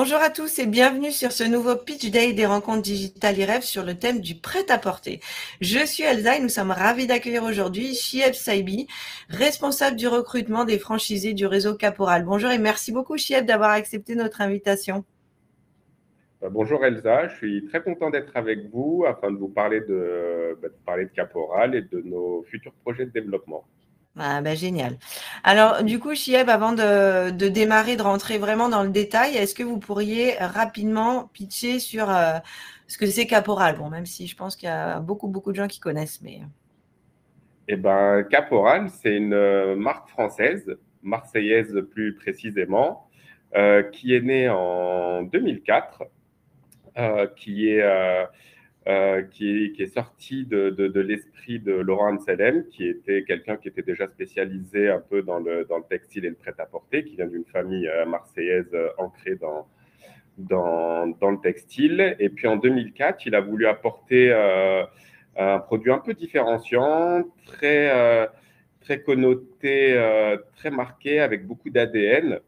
Bonjour à tous et bienvenue sur ce nouveau Pitch Day des rencontres digitales IREF sur le thème du prêt-à-porter. Je suis Elsa et nous sommes ravis d'accueillir aujourd'hui Chieb Saibi, responsable du recrutement des franchisés du réseau Caporal. Bonjour et merci beaucoup Chieb d'avoir accepté notre invitation. Bonjour Elsa, je suis très content d'être avec vous afin de vous parler de Caporal et de nos futurs projets de développement. Ah bah génial. Alors du coup Chieb, avant de démarrer, de rentrer vraiment dans le détail, est-ce que vous pourriez rapidement pitcher sur ce que c'est Caporal? Bon, même si je pense qu'il y a beaucoup de gens qui connaissent, mais... Caporal, c'est une marque française, marseillaise plus précisément, qui est née en 2004, qui est sorti de l'esprit de Laurent Anselm, qui était quelqu'un qui était déjà spécialisé un peu dans le textile et le prêt-à-porter, qui vient d'une famille marseillaise ancrée dans le textile. Et puis en 2004, il a voulu apporter un produit un peu différenciant, très connoté, très marqué, avec beaucoup d'ADN,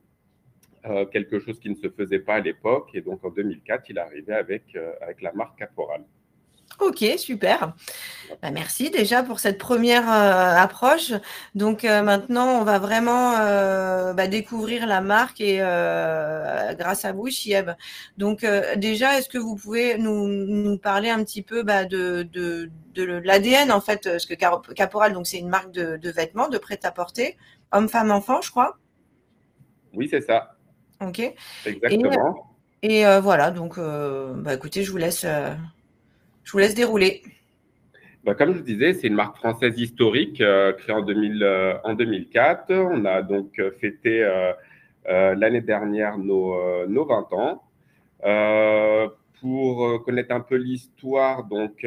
quelque chose qui ne se faisait pas à l'époque. Et donc en 2004, il est arrivé avec la marque Caporal. Ok, super. Bah, merci déjà pour cette première approche. Donc maintenant, on va vraiment découvrir la marque et grâce à vous, Chieb. Donc déjà, est-ce que vous pouvez nous parler un petit peu de l'ADN en fait, parce que Caporal, donc c'est une marque de vêtements, de prêt-à-porter, homme, femme, enfant, je crois. Oui, c'est ça, Ok. Et, exactement. voilà. Donc, écoutez, je vous laisse dérouler. Comme je disais, c'est une marque française historique créée en 2004. On a donc fêté l'année dernière nos 20 ans. Euh, pour connaître un peu l'histoire, donc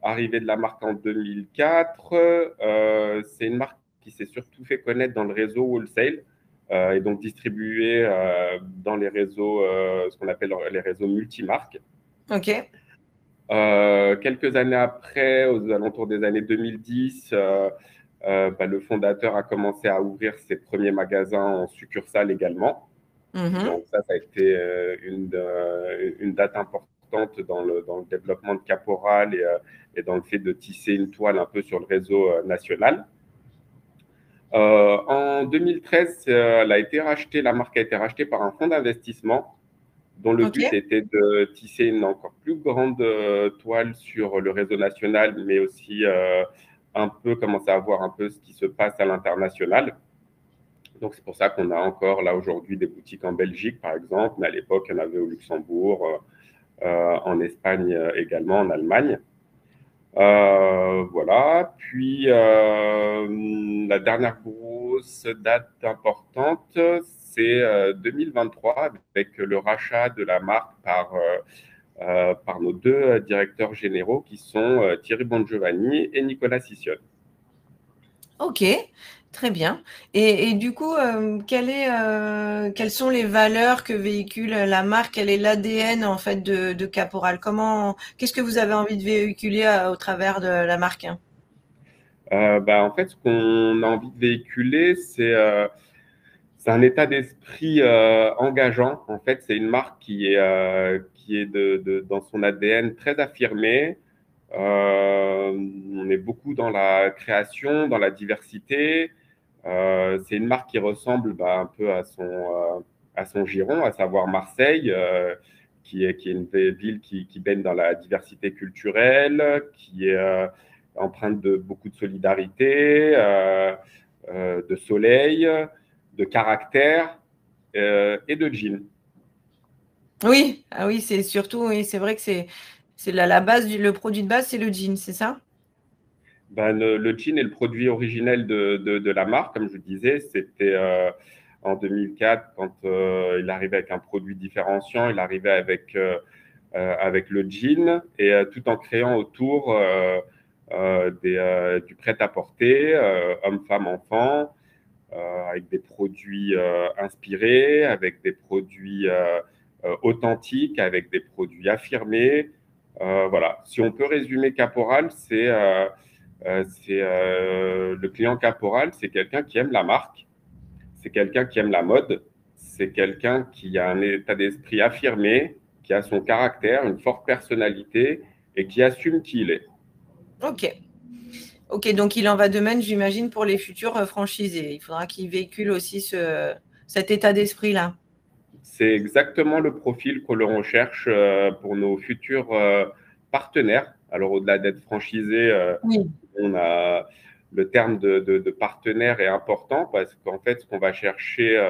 arrivée de la marque en 2004, c'est une marque qui s'est surtout fait connaître dans le réseau wholesale et donc distribuée dans les réseaux, ce qu'on appelle les réseaux multimarques. Ok. Quelques années après, aux alentours des années 2010, le fondateur a commencé à ouvrir ses premiers magasins en succursale également. Mhm. Donc ça a été une date importante dans le développement de Caporal et dans le fait de tisser une toile un peu sur le réseau national. En 2013, la marque a été rachetée par un fonds d'investissement dont le Ok. but était de tisser une encore plus grande toile sur le réseau national, mais aussi un peu commencer à voir un peu ce qui se passe à l'international. Donc c'est pour ça qu'on a encore là aujourd'hui des boutiques en Belgique, par exemple, mais à l'époque, il y en avait au Luxembourg, en Espagne également, en Allemagne. Voilà. Puis la dernière grosse date importante, c'est 2023 avec le rachat de la marque par nos deux directeurs généraux qui sont Thierry Bongiovanni et Nicolas Sission. Ok, très bien. Et du coup, quelles sont les valeurs que véhicule la marque? Quel est l'ADN en fait de Caporal? Qu'est-ce que vous avez envie de véhiculer au travers de la marque? En fait, ce qu'on a envie de véhiculer, c'est un état d'esprit engageant. En fait, c'est une marque qui est dans son ADN très affirmée. On est beaucoup dans la création, dans la diversité. C'est une marque qui ressemble un peu à son giron, à savoir Marseille, qui est une ville qui baigne dans la diversité culturelle, qui est empreinte de beaucoup de solidarité, de soleil, de caractère et de jean. Oui, ah oui, c'est surtout, oui, c'est vrai que c'est la base le produit de base, c'est le jean, c'est ça? Le jean est le produit originel de la marque, comme je vous disais. C'était en 2004, quand il arrivait avec un produit différenciant, il arrivait avec le jean, et tout en créant autour du prêt-à-porter, hommes, femmes, enfants, avec des produits inspirés, avec des produits authentiques, avec des produits affirmés. Voilà. Si on peut résumer Caporal, le client Caporal, c'est quelqu'un qui aime la marque, c'est quelqu'un qui aime la mode, c'est quelqu'un qui a un état d'esprit affirmé, qui a son caractère, une forte personnalité et qui assume qui il est. Ok. Ok, donc il en va de même, j'imagine, pour les futurs franchisés. Il faudra qu'ils véhiculent aussi cet état d'esprit-là. C'est exactement le profil que l'on recherche pour nos futurs partenaires. Alors, au-delà d'être franchisé, Oui. on a le terme de partenaire est important parce qu'en fait, ce qu'on va chercher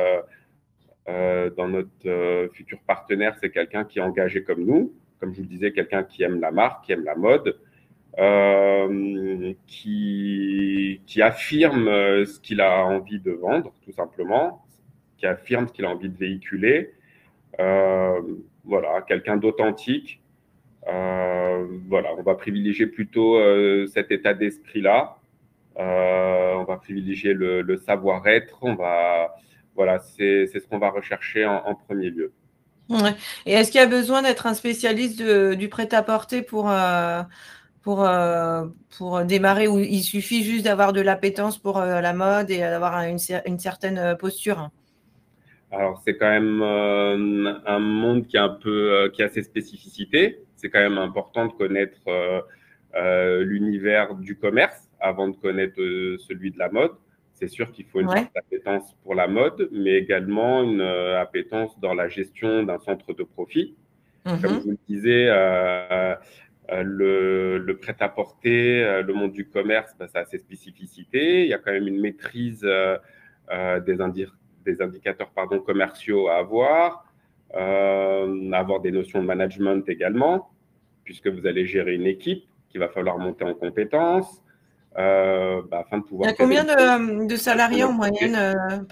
dans notre futur partenaire, c'est quelqu'un qui est engagé comme nous, comme je vous le disais, quelqu'un qui aime la marque, qui aime la mode, qui affirme ce qu'il a envie de vendre, tout simplement, qui affirme ce qu'il a envie de véhiculer. Euh, voilà, quelqu'un d'authentique. Voilà, on va privilégier plutôt cet état d'esprit-là. On va privilégier le savoir-être. Voilà, c'est ce qu'on va rechercher en premier lieu. Ouais. Et est-ce qu'il y a besoin d'être un spécialiste du prêt-à-porter pour, euh, pour démarrer, ou il suffit juste d'avoir de l'appétence pour la mode et d'avoir une certaine posture? Alors, c'est quand même un monde qui a qui a ses spécificités. C'est quand même important de connaître l'univers du commerce avant de connaître celui de la mode. C'est sûr qu'il faut une Ouais. forte appétence pour la mode, mais également une appétence dans la gestion d'un centre de profit. Comme je Mhm. vous le disais, le prêt-à-porter, le monde du commerce, bah, ça a ses spécificités. Il y a quand même une maîtrise des indicateurs commerciaux à avoir des notions de management également, puisque vous allez gérer une équipe qu'il va falloir monter en compétences afin de Il y pouvoir a gérer combien une de son salariés en moyenne activité.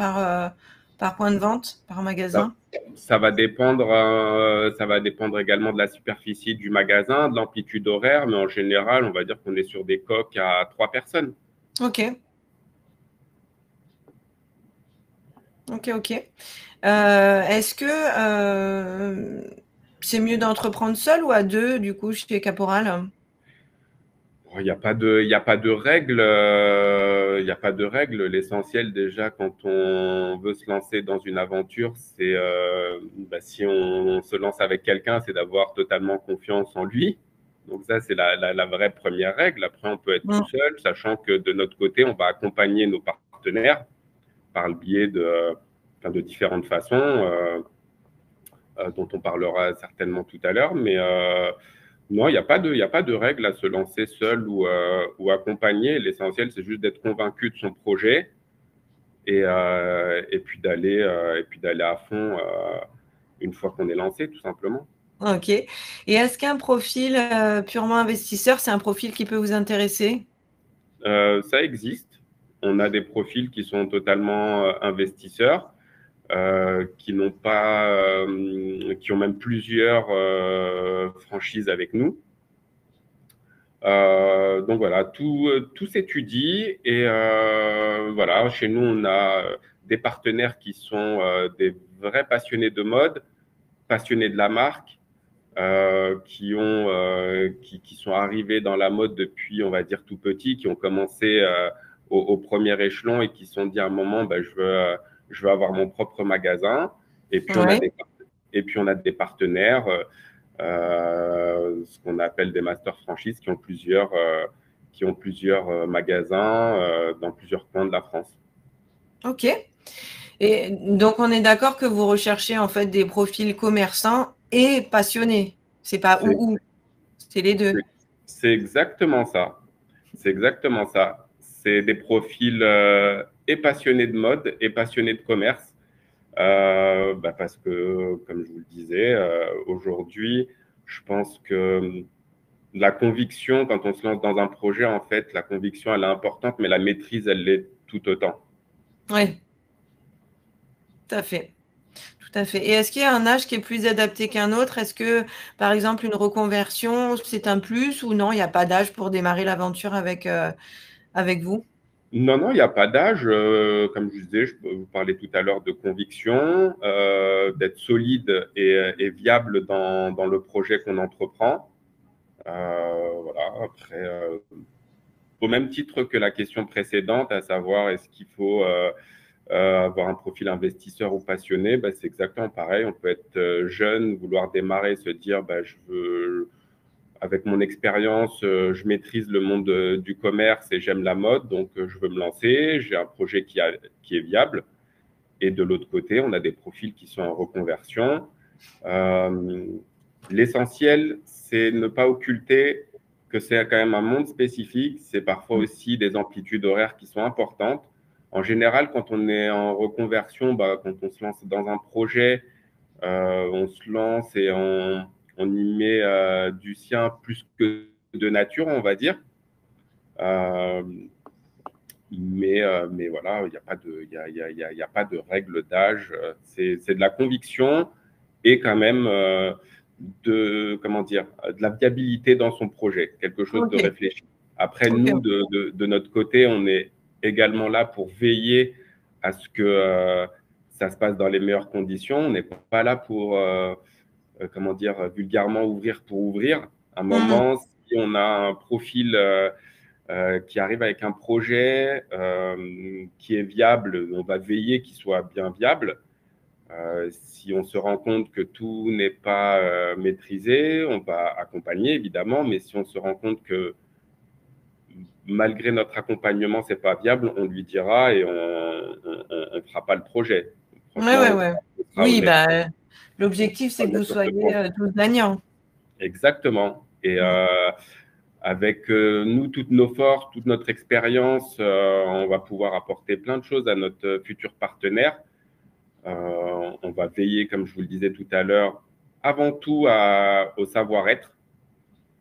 par point de vente, par Ça, magasin? ça va dépendre également de la superficie du magasin, de l'amplitude horaire, mais en général, on va dire qu'on est sur des coques à 3 personnes. Ok, ok, ok. Est-ce que c'est mieux d'entreprendre seul ou à deux, du coup, chez Caporal? Il n'y a pas il y a pas de règle. Il n'y a pas de règle. L'essentiel déjà, quand on veut se lancer dans une aventure, c'est si on se lance avec quelqu'un, c'est d'avoir totalement confiance en lui. Donc ça, c'est la vraie première règle. Après, on peut être tout Mm. seul, sachant que de notre côté, on va accompagner nos partenaires par le biais de différentes façons dont on parlera certainement tout à l'heure. Mais non, il y a pas de règle à se lancer seul ou accompagné. L'essentiel, c'est juste d'être convaincu de son projet et puis d'aller à fond une fois qu'on est lancé, tout simplement. Ok. Et est-ce qu'un profil purement investisseur, c'est un profil qui peut vous intéresser? Ça existe. On a des profils qui sont totalement investisseurs, qui ont même plusieurs franchises avec nous. Donc voilà, tout s'étudie et voilà, chez nous, on a des partenaires qui sont des vrais passionnés de mode, passionnés de la marque, qui sont arrivés dans la mode depuis, on va dire, tout petit, qui ont commencé au premier échelon et qui se sont dit à un moment, bah, je veux avoir mon propre magasin. Et puis, Ouais. on a des partenaires ce qu'on appelle des master franchises qui ont plusieurs magasins dans plusieurs coins de la France. Ok. Et donc, on est d'accord que vous recherchez en fait des profils commerçants et passionnés. C'est pas C'est ou, c'est les deux. c'est exactement ça. C'est exactement ça. C'est des profils et passionnés de mode et passionnés de commerce. Parce que, comme je vous le disais, aujourd'hui, je pense que la conviction, quand on se lance dans un projet, en fait, la conviction, elle est importante, mais la maîtrise, elle l'est tout autant. Oui, tout à fait. Tout à fait. Et est-ce qu'il y a un âge qui est plus adapté qu'un autre? Est-ce que, par exemple, une reconversion, c'est un plus ou non, il n'y a pas d'âge pour démarrer l'aventure avec vous? Non, non, il n'y a pas d'âge. Comme je vous disais, je peux vous parler tout à l'heure de conviction, d'être solide et viable dans le projet qu'on entreprend. Voilà. Après, au même titre que la question précédente, à savoir est-ce qu'il faut avoir un profil investisseur ou passionné, bah, c'est exactement pareil. On peut être jeune, vouloir démarrer, se dire bah, je veux, avec mon expérience, je maîtrise le monde du commerce et j'aime la mode, donc je veux me lancer. J'ai un projet qui est viable. Et de l'autre côté, on a des profils qui sont en reconversion. L'essentiel, c'est ne pas occulter que c'est quand même un monde spécifique. C'est parfois aussi des amplitudes horaires qui sont importantes. En général, quand on est en reconversion, bah, quand on se lance dans un projet, on se lance et on y met du sien plus que de nature, on va dire. Mais voilà, il n'y a pas de, y a pas de règle d'âge. C'est de la conviction et quand même comment dire, de la viabilité dans son projet, quelque chose de réfléchi. Après, nous, de notre côté, on est également là pour veiller à ce que ça se passe dans les meilleures conditions. On n'est pas là pour, comment dire, vulgairement ouvrir pour ouvrir. À un moment, si on a un profil qui arrive avec un projet qui est viable, on va veiller qu'il soit bien viable. Si on se rend compte que tout n'est pas maîtrisé, on va accompagner évidemment, mais si on se rend compte que malgré notre accompagnement, c'est pas viable, on lui dira et on ne fera pas le projet. Ouais. Oui, bah, l'objectif, c'est que vous soyez tous gagnants. Exactement. Et avec nous, toutes nos forces, toute notre expérience, on va pouvoir apporter plein de choses à notre futur partenaire. On va veiller, comme je vous le disais tout à l'heure, avant tout au savoir-être.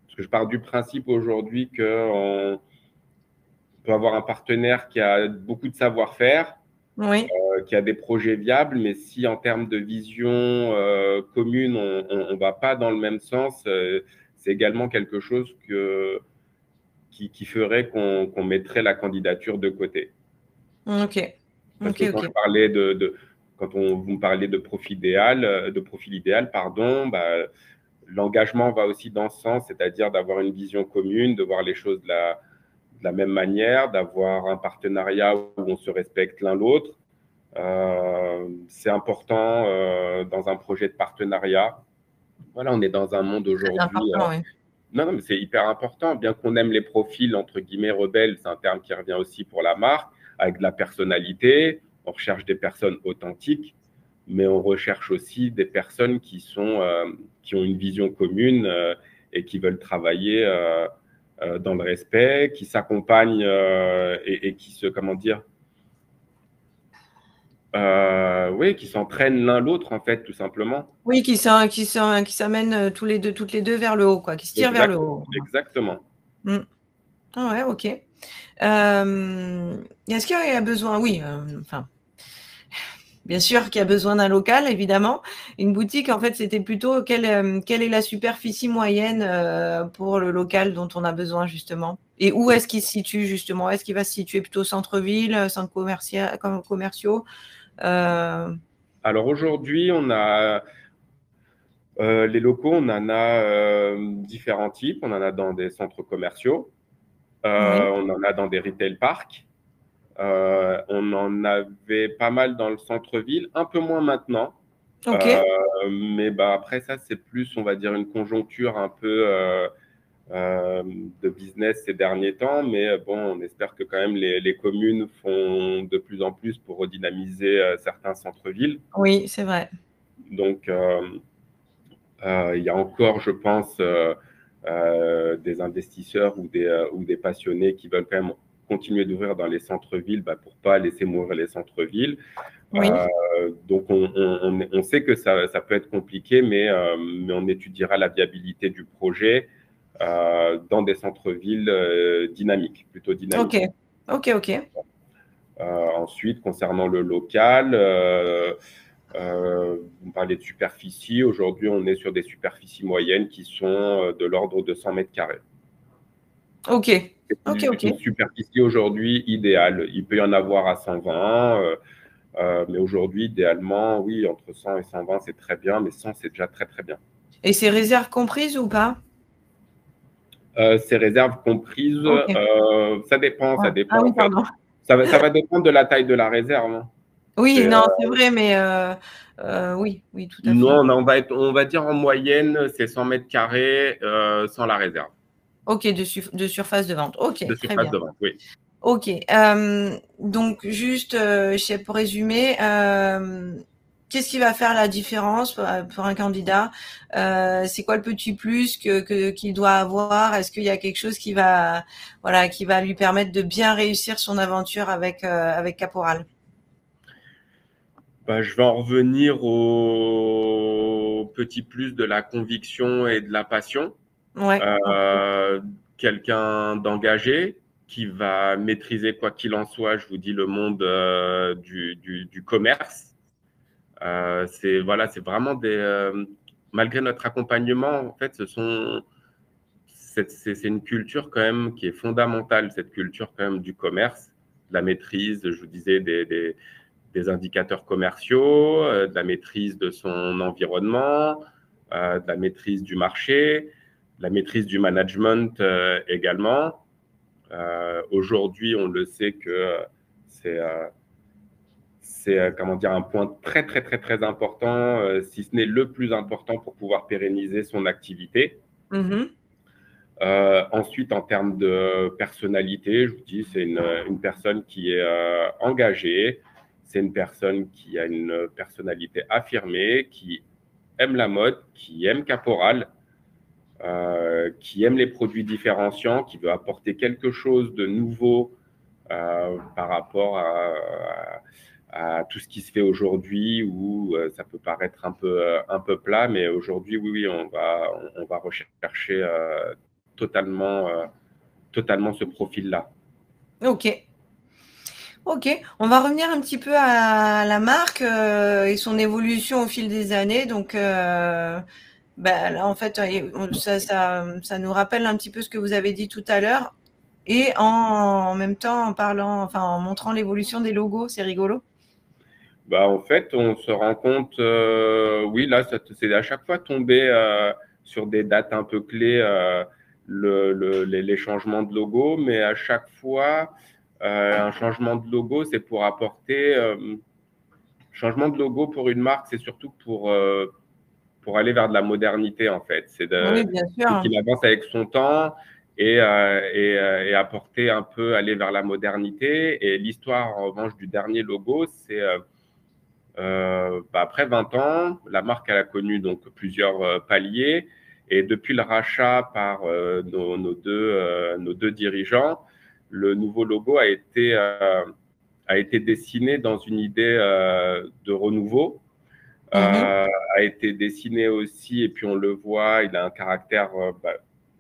Parce que je pars du principe aujourd'hui qu'on peut avoir un partenaire qui a beaucoup de savoir-faire, qui a des projets viables, mais si en termes de vision commune, on ne va pas dans le même sens, c'est également quelque chose qui ferait qu'on mettrait la candidature de côté. Parce que quand je parlais quand vous me parlez de profil idéal, pardon, bah, l'engagement va aussi dans ce sens, c'est-à-dire d'avoir une vision commune, de voir les choses de la même manière, d'avoir un partenariat où on se respecte l'un l'autre. C'est important dans un projet de partenariat. Voilà, on est dans un monde aujourd'hui. Non, mais c'est hyper important. Bien qu'on aime les profils, entre guillemets, rebelles, c'est un terme qui revient aussi pour la marque, avec de la personnalité. On recherche des personnes authentiques, mais on recherche aussi des personnes qui ont une vision commune et qui veulent travailler dans le respect, qui s'accompagnent et qui se, comment dire, oui, qui s'entraînent l'un l'autre, en fait, tout simplement. Oui, qui s'amènent toutes les deux vers le haut, quoi, qui se tirent vers le haut. Exactement. Ah ouais, ok. Est-ce qu'il y a besoin, oui, enfin, bien sûr qu'il y a besoin d'un local, évidemment. Une boutique, en fait, c'était plutôt quelle est la superficie moyenne pour le local dont on a besoin, justement? Et où est-ce qu'il se situe, justement? Est-ce qu'il va se situer plutôt centre-ville, centres commerciaux? Alors aujourd'hui, on a les locaux, on en a différents types. On en a dans des centres commerciaux, on en a dans des retail parks, on en avait pas mal dans le centre-ville, un peu moins maintenant. Mais bah, après ça, c'est plus, on va dire, une conjoncture un peu de business ces derniers temps. Mais bon, on espère que quand même les communes font de plus en plus pour redynamiser certains centres-villes. Oui, c'est vrai. Donc, il y a encore, je pense, des investisseurs ou des passionnés qui veulent quand même continuer d'ouvrir dans les centres-villes pour ne pas laisser mourir les centres-villes. Oui. Donc, on sait que ça peut être compliqué, mais on étudiera la viabilité du projet dans des centres-villes dynamiques, plutôt dynamiques. Ok. Ensuite, concernant le local, vous me parlez de superficie. Aujourd'hui, on est sur des superficies moyennes qui sont de l'ordre de 100 mètres carrés. Ok. Une superficie aujourd'hui idéale. Il peut y en avoir à 120, mais aujourd'hui, idéalement, oui, entre 100 et 120, c'est très bien, mais 100, c'est déjà très, très bien. Et c'est réserves comprises ou pas? C'est réserves comprises. Ça dépend. Ah oui, pardon. Ça va dépendre de la taille de la réserve. Oui, non, c'est vrai, mais oui, oui, tout à fait. Non, on va dire en moyenne, c'est 100 mètres carrés sans la réserve. Ok, de surface de vente. Ok, De très surface bien. de vente, oui. Ok, donc juste pour résumer, qu'est-ce qui va faire la différence pour un candidat? C'est quoi le petit plus qu'il doit avoir? Est-ce qu'il y a quelque chose voilà, qui va lui permettre de bien réussir son aventure avec Caporal? Bah, je vais en revenir au petit plus de la conviction et de la passion. Ouais, ok. Euh, Quelqu'un d'engagé qui va maîtriser, quoi qu'il en soit, je vous dis, le monde du commerce. C'est voilà, c'est vraiment malgré notre accompagnement, en fait, c'est une culture quand même qui est fondamentale, cette culture quand même du commerce, de la maîtrise, je vous disais, des indicateurs commerciaux, de la maîtrise de son environnement, de la maîtrise du marché, de la maîtrise du management également. Aujourd'hui, on le sait que c'est comment dire, un point très, très, très, très important, si ce n'est le plus important pour pouvoir pérenniser son activité. Mhm. Ensuite, en termes de personnalité, je vous dis, c'est une personne qui est engagée, c'est une personne qui a une personnalité affirmée, qui aime la mode, qui aime Caporal, qui aime les produits différenciants, qui veut apporter quelque chose de nouveau par rapport à tout ce qui se fait aujourd'hui, où ça peut paraître un peu plat, mais aujourd'hui, oui, oui, on va rechercher totalement, totalement ce profil-là. Ok. Ok, on va revenir un petit peu à la marque et son évolution au fil des années. Donc, là, en fait, ça nous rappelle un petit peu ce que vous avez dit tout à l'heure. Et en même temps, en montrant l'évolution des logos, c'est rigolo. Bah, en fait, on se rend compte, oui, là, c'est à chaque fois tombé sur des dates un peu clés, les changements de logo, mais à chaque fois, un changement de logo, c'est pour apporter, changement de logo pour une marque, c'est surtout pour aller vers de la modernité, en fait. Oui, bien C'est sûr. qu'il avance avec son temps et apporter un peu, aller vers la modernité. Et l'histoire, en revanche, du dernier logo, c'est après 20 ans, la marque elle a connu donc plusieurs paliers et depuis le rachat par nos deux dirigeants, le nouveau logo a été dessiné dans une idée de renouveau, Mhm. a été dessiné aussi et puis on le voit, il a un caractère.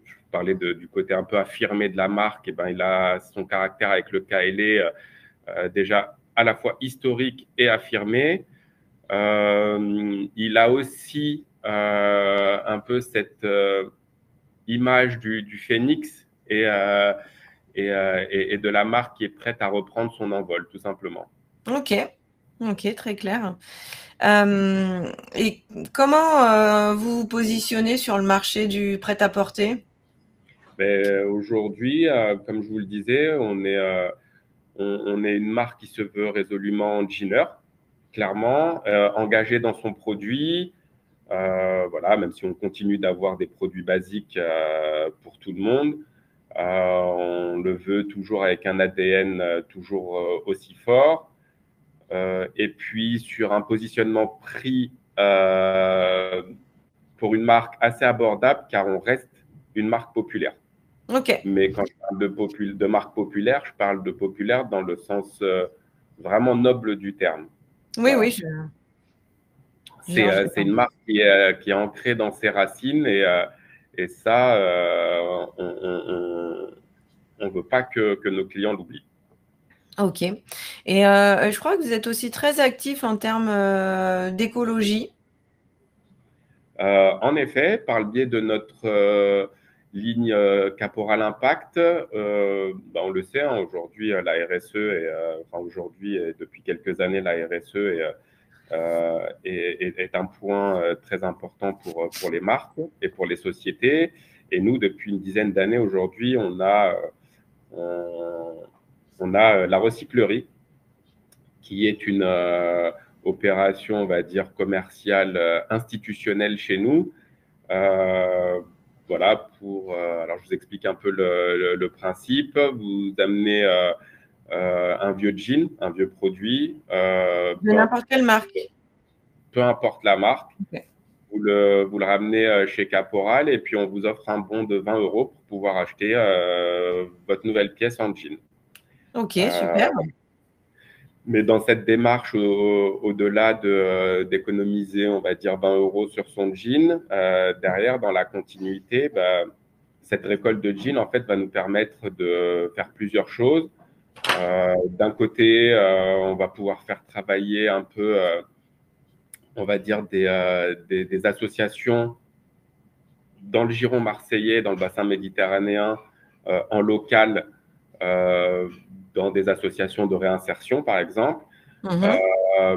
Je parlais du côté un peu affirmé de la marque, et ben il a son caractère avec le KLE déjà à la fois historique et affirmé. Il a aussi un peu cette image du phénix et de la marque qui est prête à reprendre son envol, tout simplement. Ok, ok, très clair. Et comment vous vous positionnez sur le marché du prêt-à-porter? Mais aujourd'hui, comme je vous le disais, on est une marque qui se veut résolument jeaner, clairement, engagée dans son produit. Voilà, même si on continue d'avoir des produits basiques pour tout le monde, on le veut toujours avec un ADN toujours aussi fort. Et puis sur un positionnement prix pour une marque assez abordable, car on reste une marque populaire. Ok. Mais quand je parle de marque populaire, je parle de populaire dans le sens vraiment noble du terme. Oui, oui, Voilà. C'est une j'entends. marque qui est ancrée dans ses racines et ça, on veut pas que nos clients l'oublient. Ok. Et je crois que vous êtes aussi très actif en termes d'écologie. En effet, par le biais de notre ligne Caporal Impact, on le sait, hein, aujourd'hui, la RSE, enfin aujourd'hui, et depuis quelques années, la RSE est un point très important pour les marques et pour les sociétés. Et nous, depuis une dizaine d'années aujourd'hui, on a la recyclerie qui est une opération, on va dire, commerciale institutionnelle chez nous. Voilà, alors je vous explique un peu le principe. Vous amenez un vieux jean, un vieux produit. De n'importe quelle marque. Peu importe la marque. Okay. Vous le ramenez chez Caporal et puis on vous offre un bon de 20 € pour pouvoir acheter votre nouvelle pièce en jean. Ok, super. Mais dans cette démarche, au-delà d'économiser, on va dire, 20 € sur son jean, derrière, dans la continuité, cette récolte de jean, en fait, va nous permettre de faire plusieurs choses. D'un côté, on va pouvoir faire travailler un peu, on va dire, des associations dans le giron marseillais, dans le bassin méditerranéen, en local, dans des associations de réinsertion, par exemple.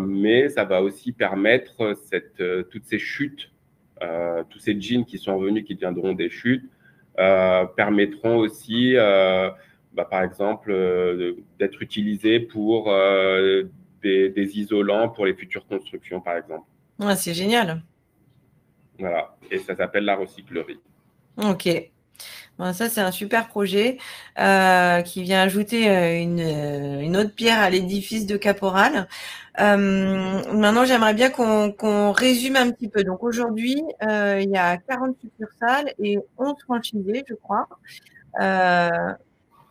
Mais ça va aussi permettre toutes ces chutes, tous ces jeans qui sont revenus, qui deviendront des chutes, permettront aussi, par exemple, d'être utilisés pour des isolants pour les futures constructions, par exemple. Ouais, c'est génial. Voilà, et ça s'appelle la recyclerie. Ok. Bon, ça, c'est un super projet qui vient ajouter une autre pierre à l'édifice de Caporal. Maintenant, j'aimerais bien qu'on résume un petit peu. Donc, aujourd'hui, il y a 40 succursales et 11 franchisés, je crois. Alors,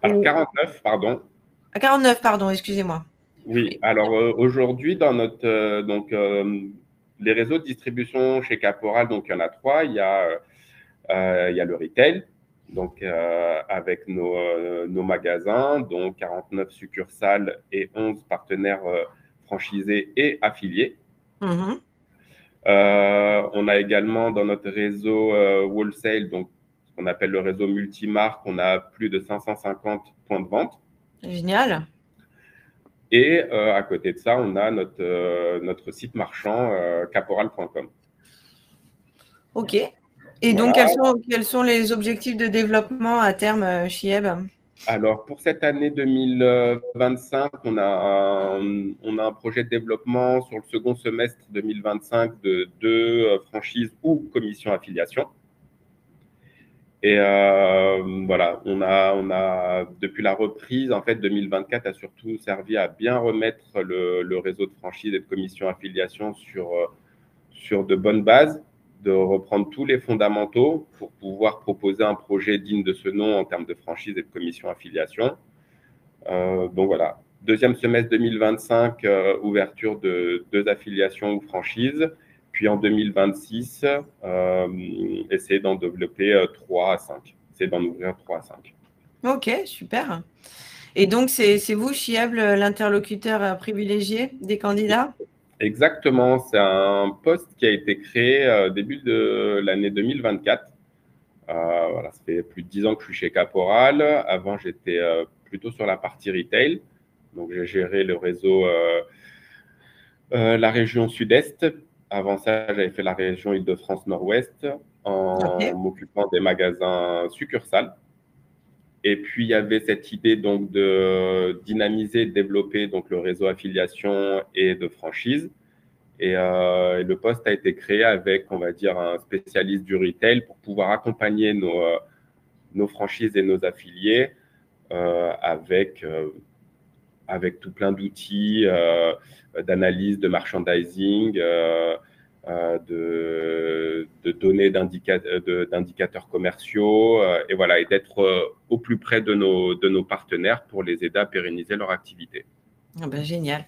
49, pardon. 49, pardon, excusez-moi. Oui, alors aujourd'hui, dans notre les réseaux de distribution chez Caporal, donc il y en a 3. Il y a le retail, donc avec nos magasins, dont 49 succursales et 11 partenaires franchisés et affiliés. On a également dans notre réseau wholesale, donc ce qu'on appelle le réseau multimarque, on a plus de 550 points de vente. Génial. Et à côté de ça, on a notre site marchand caporal.com. Ok. Et donc, quels sont les objectifs de développement à terme, Chieb? Alors, pour cette année 2025, on a un projet de développement sur le second semestre 2025 de 2 franchises ou commissions affiliation. Et voilà, on a depuis la reprise, en fait, 2024 a surtout servi à bien remettre le réseau de franchises et de commissions affiliation sur de bonnes bases, de reprendre tous les fondamentaux pour pouvoir proposer un projet digne de ce nom en termes de franchise et de commission affiliation. Donc voilà, deuxième semestre 2025, ouverture de 2 affiliations ou franchises. Puis en 2026, essayer d'en développer 3 à 5. Essayer d'en ouvrir 3 à 5. Ok, super. Et donc, c'est vous, Chieb, l'interlocuteur privilégié des candidats? Exactement, c'est un poste qui a été créé début de l'année 2024. Voilà, ça fait plus de 10 ans que je suis chez Caporal. Avant, j'étais plutôt sur la partie retail. Donc, j'ai géré le réseau, la région sud-est. Avant ça, j'avais fait la région Île-de-France Nord-Ouest en m'occupant des magasins succursales. Et puis, il y avait cette idée donc de dynamiser, de développer donc le réseau affiliation et de franchise. Et le poste a été créé avec, on va dire, un spécialiste du retail pour pouvoir accompagner nos franchises et nos affiliés avec tout plein d'outils d'analyse, de merchandising, de données d'indicateurs commerciaux et voilà, et d'être au plus près de nos partenaires pour les aider à pérenniser leur activité. Ah ben, génial.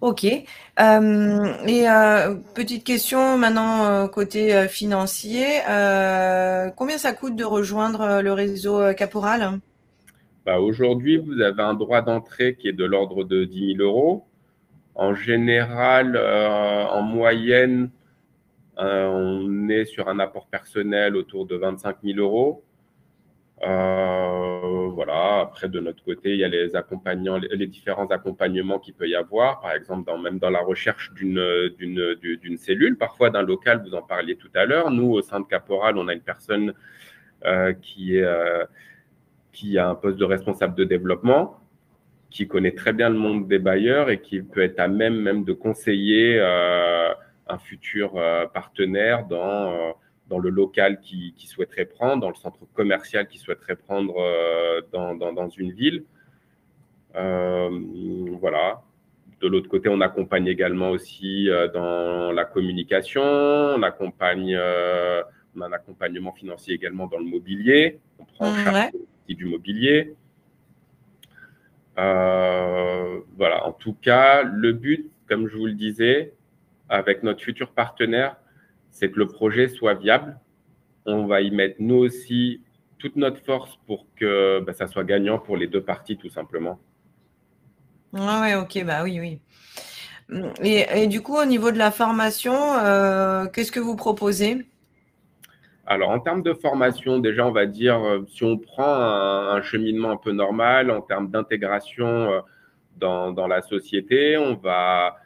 Ok. Et petite question maintenant côté financier. Combien ça coûte de rejoindre le réseau Caporal? Aujourd'hui, vous avez un droit d'entrée qui est de l'ordre de 10 000 €. En général, en moyenne, on est sur un apport personnel autour de 25 000 €. Voilà. Après, de notre côté, il y a les différents accompagnements qu'il peut y avoir. Par exemple, même dans la recherche d'une cellule, parfois d'un local, vous en parliez tout à l'heure. Nous, au sein de Caporal, on a une personne qui a un poste de responsable de développement. qui connaît très bien le monde des bailleurs et qui peut être à même de conseiller un futur partenaire dans le local qu'il souhaiterait prendre, dans le centre commercial qu'il souhaiterait prendre dans une ville. Voilà. De l'autre côté, on accompagne également aussi dans la communication, on accompagne, on a un accompagnement financier également dans le mobilier, on prend en charge Ouais. du mobilier. Voilà, en tout cas, le but, comme je vous le disais, avec notre futur partenaire, c'est que le projet soit viable. On va y mettre nous aussi toute notre force pour que ça soit gagnant pour les deux parties, tout simplement. Ouais, ok, bah oui, oui. Et du coup, au niveau de la formation, qu'est-ce que vous proposez? Alors, en termes de formation, déjà, on va dire, si on prend un cheminement un peu normal en termes d'intégration dans la société, on va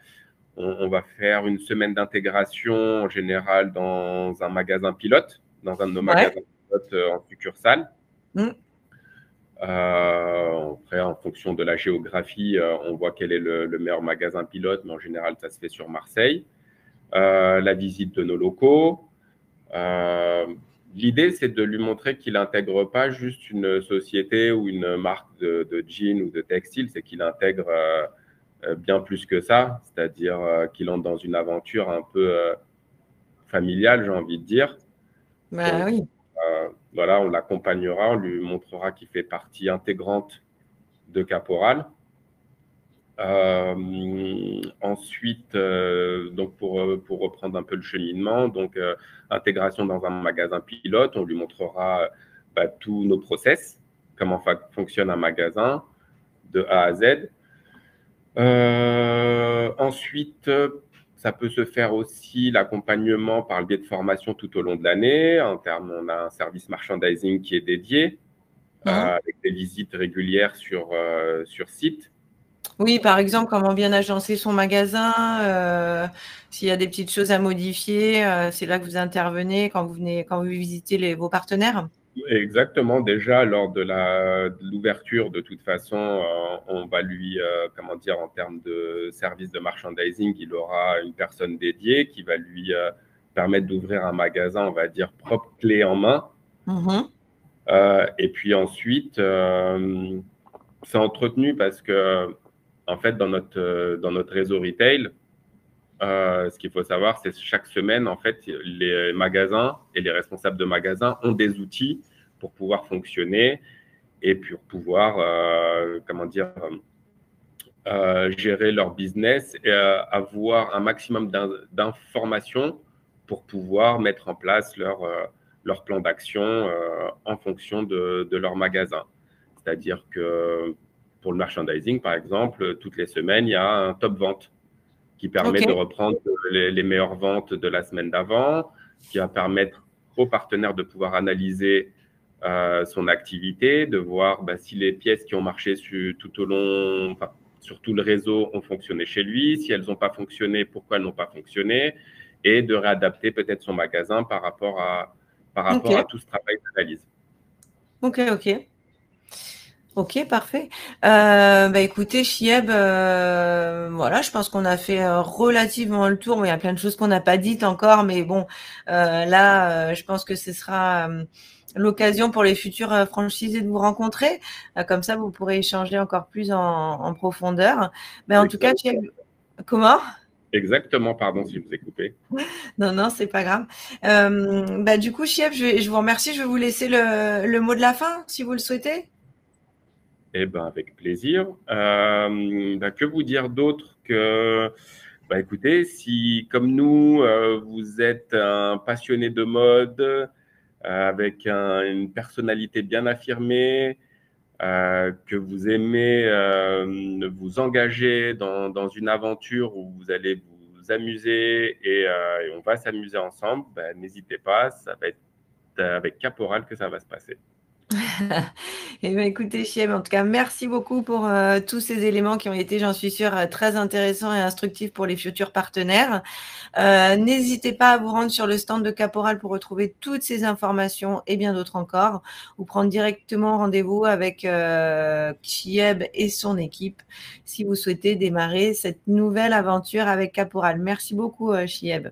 faire une semaine d'intégration en général dans un magasin pilote, dans un de nos Ouais. magasins pilotes en succursale. Mm. Après, en fonction de la géographie, on voit quel est le meilleur magasin pilote, mais en général, ça se fait sur Marseille. La visite de nos locaux. L'idée, c'est de lui montrer qu'il n'intègre pas juste une société ou une marque de jeans ou de textile, c'est qu'il intègre bien plus que ça, c'est-à-dire qu'il entre dans une aventure un peu familiale, j'ai envie de dire. Bah Donc, oui. voilà, on l'accompagnera, on lui montrera qu'il fait partie intégrante de Caporal. Ensuite, donc pour reprendre un peu le cheminement, donc intégration dans un magasin pilote, on lui montrera tous nos process, comment fonctionne un magasin de A à Z. Ensuite, ça peut se faire aussi l'accompagnement par le biais de formation tout au long de l'année. En termes, on a un service merchandising qui est dédié Mhm. avec des visites régulières sur site. Oui, par exemple, comment bien agencer son magasin, s'il y a des petites choses à modifier, c'est là que vous intervenez quand vous visitez vos partenaires? Exactement, déjà lors de l'ouverture, de toute façon, on va lui, comment dire, en termes de service de merchandising, il aura une personne dédiée qui va lui permettre d'ouvrir un magasin, on va dire, propre clé en main. Mhm. Et puis ensuite, c'est entretenu parce que, en fait, dans notre réseau retail, ce qu'il faut savoir, c'est que chaque semaine, en fait, les magasins et les responsables de magasins ont des outils pour pouvoir fonctionner et pour pouvoir, comment dire, gérer leur business et avoir un maximum d'informations pour pouvoir mettre en place leur plan d'action en fonction de leur magasin. C'est-à-dire que pour le merchandising, par exemple, toutes les semaines, il y a un top vente qui permet Ok. de reprendre les meilleures ventes de la semaine d'avant, qui va permettre aux partenaires de pouvoir analyser son activité, de voir si les pièces qui ont marché tout au long, enfin, sur tout le réseau ont fonctionné chez lui, si elles n'ont pas fonctionné, pourquoi elles n'ont pas fonctionné, et de réadapter peut-être son magasin par Ok. rapport à tout ce travail d'analyse. Ok. Ok. Ok, parfait. Écoutez, Chieb, voilà, je pense qu'on a fait relativement le tour. Il y a plein de choses qu'on n'a pas dites encore, mais bon, là, je pense que ce sera l'occasion pour les futurs franchisés de vous rencontrer. Comme ça, vous pourrez échanger encore plus en profondeur. Mais en tout cas, Chieb, comment? Exactement, pardon si je vous ai coupé. Non, non, c'est pas grave. Du coup, Chieb, je vous remercie. Je vais vous laisser le mot de la fin, si vous le souhaitez. Eh ben, avec plaisir. Que vous dire d'autre que, écoutez, si comme nous, vous êtes un passionné de mode, avec une personnalité bien affirmée, que vous aimez vous engager dans une aventure où vous allez vous amuser et on va s'amuser ensemble, n'hésitez pas, ça va être avec Caporal que ça va se passer. Eh bien, écoutez, Chieb, en tout cas, merci beaucoup pour tous ces éléments qui ont été, j'en suis sûre, très intéressants et instructifs pour les futurs partenaires. N'hésitez pas à vous rendre sur le stand de Caporal pour retrouver toutes ces informations et bien d'autres encore, ou prendre directement rendez-vous avec Chieb et son équipe si vous souhaitez démarrer cette nouvelle aventure avec Caporal. Merci beaucoup, Chieb.